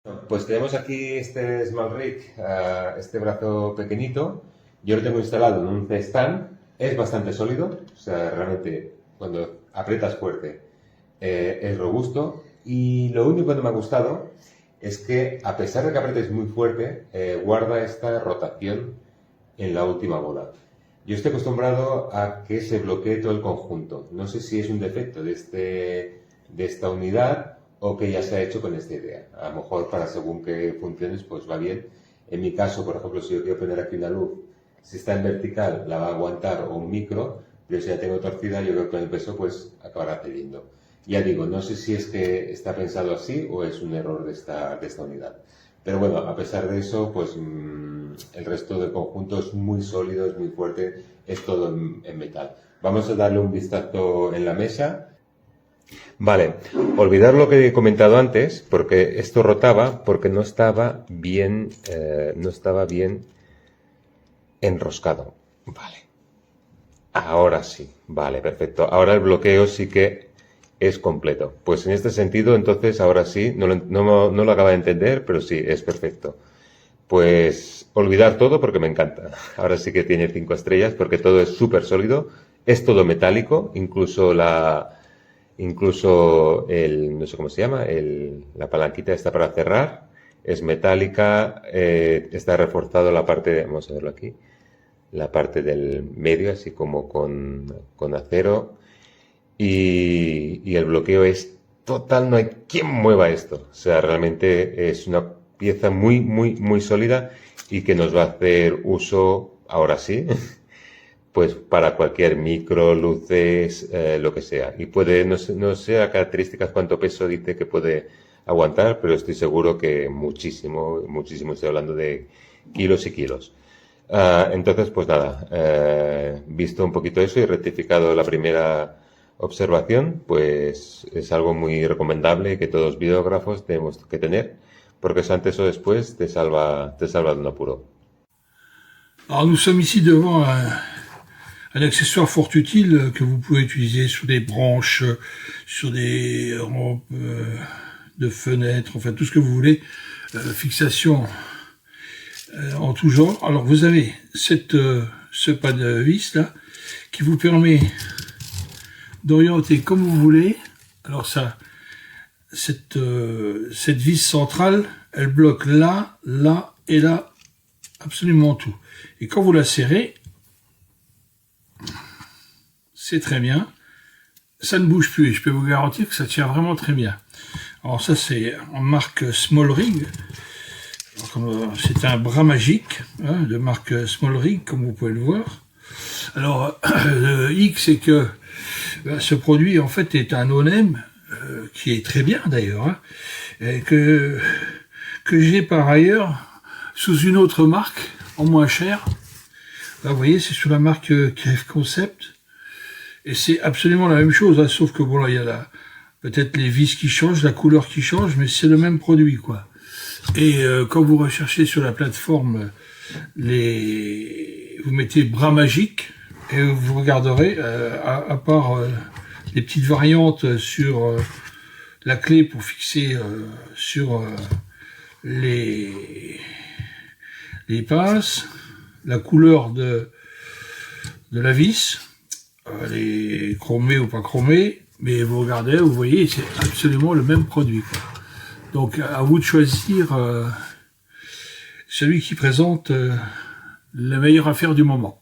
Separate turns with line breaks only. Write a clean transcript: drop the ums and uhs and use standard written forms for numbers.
Pues tenemos aquí este Small Rig, este brazo pequeñito. Yo lo tengo instalado en un C-Stand. Es bastante sólido, o sea, realmente cuando aprietas fuerte es robusto. Y lo único que no me ha gustado es que, a pesar de que aprietes muy fuerte, guarda esta rotación en la última bola. Yo estoy acostumbrado a que se bloquee todo el conjunto. No sé si es un defecto de esta unidad o que ya se ha hecho con esta idea. A lo mejor para según qué funciones pues va bien. En mi caso, por ejemplo, si yo quiero poner aquí una luz, si está en vertical la va a aguantar o un micro, pero si la tengo torcida yo creo que con el peso pues acabará cediendo. Ya digo, no sé si es que está pensado así o es un error de esta unidad. Pero bueno, a pesar de eso, pues el resto del conjunto es muy sólido, es muy fuerte, es todo en metal. Vamos a darle un vistazo en la mesa. Vale, olvidar lo que he comentado antes, porque esto rotaba porque no estaba bien enroscado. Vale, ahora sí, vale, perfecto. Ahora el bloqueo sí que es completo. Pues en este sentido, entonces, ahora sí, no lo acaba de entender, pero sí, es perfecto. Pues olvidar todo porque me encanta. Ahora sí que tiene 5 estrellas porque todo es súper sólido, es todo metálico, incluso no sé cómo se llama, la palanquita está para cerrar, es metálica, está reforzado la parte, vamos a verlo aquí, la parte del medio, así como con acero, y el bloqueo es total, no hay quien mueva esto. O sea, realmente es una pieza muy, muy, muy sólida y que nos va a hacer uso, ahora sí, pues para cualquier micro, luces, lo que sea. Y puede, no sé a características cuánto peso dice que puede aguantar, pero estoy seguro que muchísimo, muchísimo. Estoy hablando de kilos y kilos. Entonces, pues nada, visto un poquito eso y rectificado la primera observación, pues es algo muy recomendable que todos los videógrafos tenemos que tener, porque eso antes o después te salva de un apuro.
Alors nous sommes ici devant un accessoire fort utile que vous pouvez utiliser sur des branches, sur des rampes de fenêtres, enfin tout ce que vous voulez, fixation en tout genre. Alors vous avez ce pas de vis là qui vous permet d'orienter comme vous voulez. Alors ça, cette vis centrale, elle bloque là, là et là absolument tout. Et quand vous la serrez, c'est très bien. Ça ne bouge plus et je peux vous garantir que ça tient vraiment très bien. Alors ça c'est en marque Small Rig. C'est un bras magique hein, de marque Small Rig comme vous pouvez le voir. Alors le hic c'est que ce produit en fait est un no-name qui est très bien d'ailleurs hein, et que j'ai par ailleurs sous une autre marque en moins cher. Là vous voyez c'est sous la marque KF Concept et c'est absolument la même chose hein, sauf que bon là il y a peut-être les vis qui changent, la couleur qui change, mais c'est le même produit quoi. Et quand vous recherchez sur la plateforme vous mettez bras magique et vous regarderez à part les petites variantes sur la clé pour fixer sur les pinces, la couleur de la vis, elle est chromée ou pas chromée, mais vous regardez, vous voyez, c'est absolument le même produit quoi. Donc à vous de choisir celui qui présente la meilleure affaire du moment.